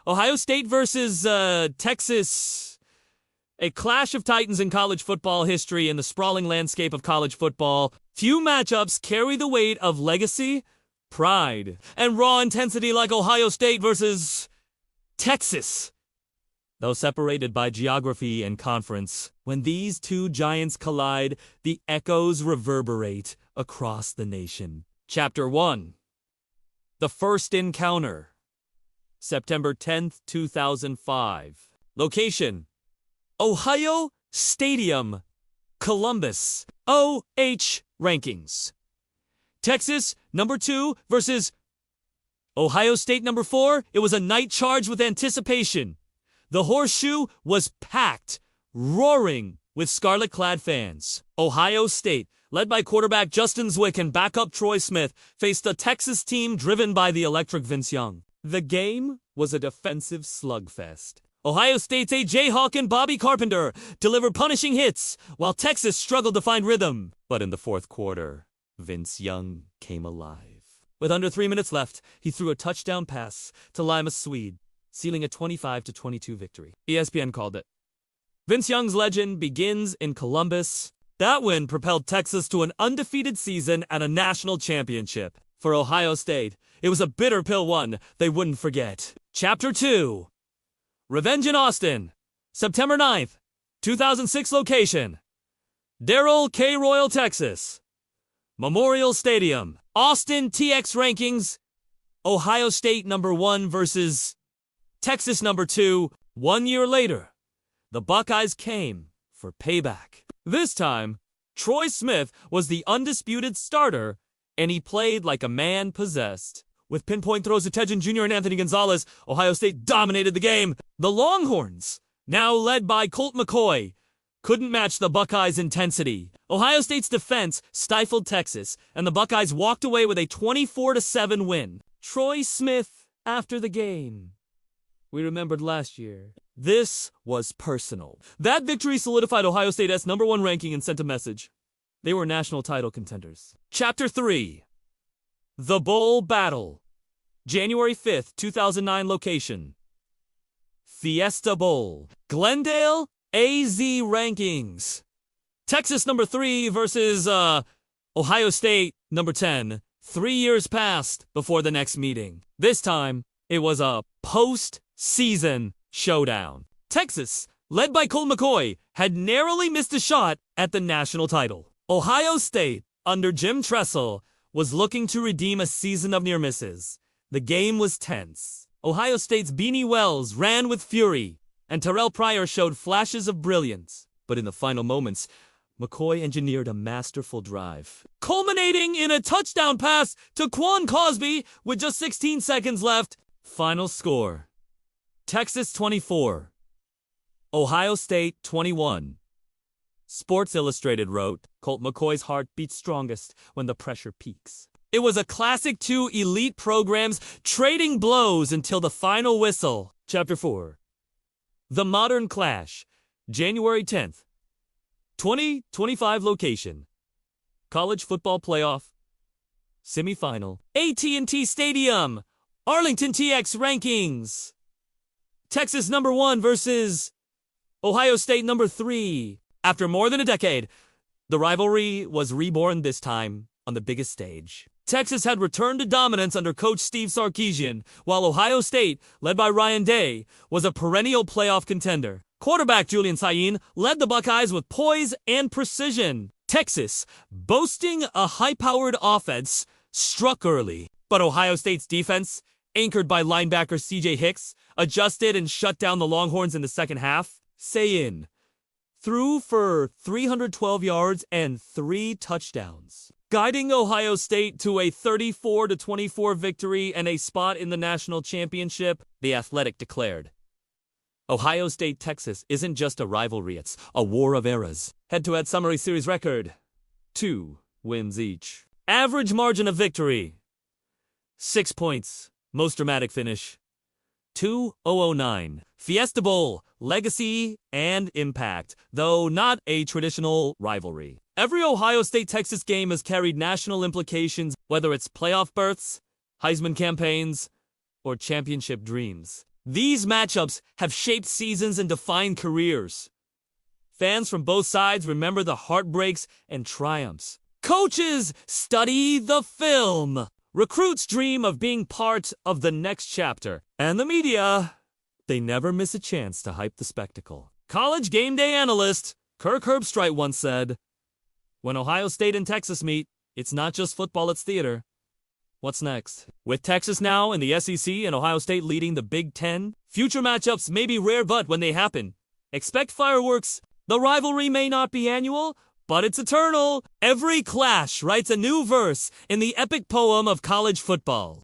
Ohio State versus Texas. A clash of titans in college football history in the sprawling landscape of college football. Few matchups carry the weight of legacy, pride, and raw intensity like Ohio State versus Texas. Though separated by geography and conference, when these two giants collide, the echoes reverberate across the nation. Chapter 1. The First Encounter. September 10th, 2005. Location: Ohio Stadium, Columbus. OH rankings. Texas, number 2, versus Ohio State, number 4. It was a night charged with anticipation. The horseshoe was packed, roaring with scarlet-clad fans. Ohio State, led by quarterback Justin Zwick and backup Troy Smith, faced a Texas team driven by the electric Vince Young. The game was a defensive slugfest. Ohio State's A.J. Hawk and Bobby Carpenter delivered punishing hits, while Texas struggled to find rhythm. But in the fourth quarter, Vince Young came alive. With under 3 minutes left, he threw a touchdown pass to Lima Swede, sealing a 25-22 victory. ESPN called it. Vince Young's legend begins in Columbus. That win propelled Texas to an undefeated season and a national championship. For Ohio State, it was a bitter pill one they wouldn't forget. Chapter 2. Revenge in Austin. September 9th, 2006 location: Darrell K. Royal, Texas. Memorial Stadium. Austin TX rankings: Ohio State number 1 versus Texas number 2. 1 year later, the Buckeyes came for payback. This time, Troy Smith was the undisputed starter, and he played like a man possessed. With pinpoint throws to Tejan Jr. and Anthony Gonzalez, Ohio State dominated the game. The Longhorns, now led by Colt McCoy, couldn't match the Buckeyes' intensity. Ohio State's defense stifled Texas, and the Buckeyes walked away with a 24-7 win. Troy Smith after the game: "We remembered last year. This was personal." That victory solidified Ohio State's number 1 ranking and sent a message. They were national title contenders. Chapter 3. The Bowl Battle. January 5th, 2009 location: Fiesta Bowl. Glendale AZ rankings: Texas number 3 versus Ohio State number 10. 3 years passed before the next meeting. This time, it was a post-season showdown. Texas, led by Colt McCoy, had narrowly missed a shot at the national title. Ohio State, under Jim Tressel, was looking to redeem a season of near misses. The game was tense. Ohio State's Beanie Wells ran with fury, and Terrell Pryor showed flashes of brilliance. But in the final moments, McCoy engineered a masterful drive, culminating in a touchdown pass to Quan Cosby with just 16 seconds left. Final score: Texas 24, Ohio State 21. Sports Illustrated wrote, "Colt McCoy's heart beats strongest when the pressure peaks." It was a classic, 2 elite programs trading blows until the final whistle. Chapter 4. The Modern Clash. January 10th, 2025 location: College Football Playoff Semifinal. AT&T Stadium. Arlington TX rankings: Texas number 1 versus Ohio State number 3. After more than a decade, the rivalry was reborn, this time on the biggest stage. Texas had returned to dominance under coach Steve Sarkisian, while Ohio State, led by Ryan Day, was a perennial playoff contender. Quarterback Julian Sayin led the Buckeyes with poise and precision. Texas, boasting a high-powered offense, struck early. But Ohio State's defense, anchored by linebacker C.J. Hicks, adjusted and shut down the Longhorns in the second half. Sayin threw for 312 yards and 3 touchdowns, guiding Ohio State to a 34-24 victory and a spot in the national championship. The Athletic declared, "Ohio State-Texas isn't just a rivalry, it's a war of eras." Head-to-head summary series record: 2 wins each. Average margin of victory: 6 points. Most dramatic finish: 2009. Fiesta Bowl, legacy and impact, though not a traditional rivalry. Every Ohio State-Texas game has carried national implications, whether it's playoff berths, Heisman campaigns, or championship dreams. These matchups have shaped seasons and defined careers. Fans from both sides remember the heartbreaks and triumphs. Coaches study the film. Recruits dream of being part of the next chapter. And the media, they never miss a chance to hype the spectacle. College game day analyst Kirk Herbstreit once said, "When Ohio State and Texas meet, it's not just football, it's theater." What's next? With Texas now in the SEC and Ohio State leading the Big Ten, future matchups may be rare, but when they happen, expect fireworks. The rivalry may not be annual, but it's eternal. Every clash writes a new verse in the epic poem of college football.